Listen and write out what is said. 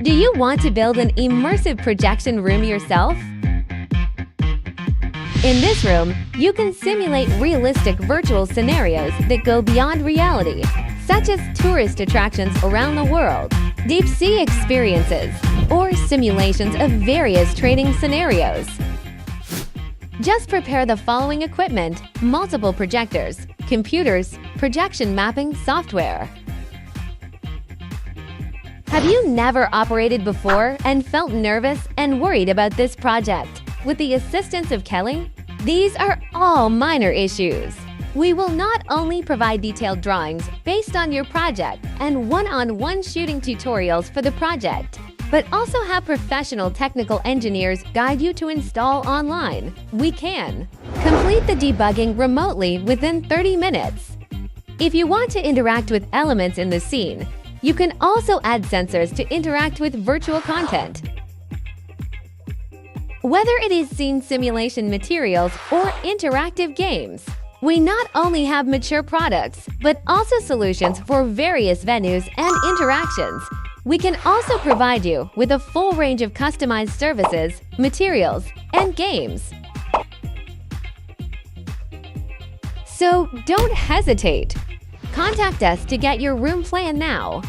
Do you want to build an immersive projection room yourself? In this room, you can simulate realistic virtual scenarios that go beyond reality, such as tourist attractions around the world, deep-sea experiences, or simulations of various training scenarios. Just prepare the following equipment: multiple projectors, computers, projection mapping software. Have you never operated before and felt nervous and worried about this project? With the assistance of Kelly, these are all minor issues. We will not only provide detailed drawings based on your project and one-on-one shooting tutorials for the project, but also have professional technical engineers guide you to install online. We can complete the debugging remotely within 30 minutes. If you want to interact with elements in the scene, you can also add sensors to interact with virtual content. Whether it is scene simulation materials or interactive games, we not only have mature products, but also solutions for various venues and interactions. We can also provide you with a full range of customized services, materials, and games. So don't hesitate. Contact us to get your room plan now.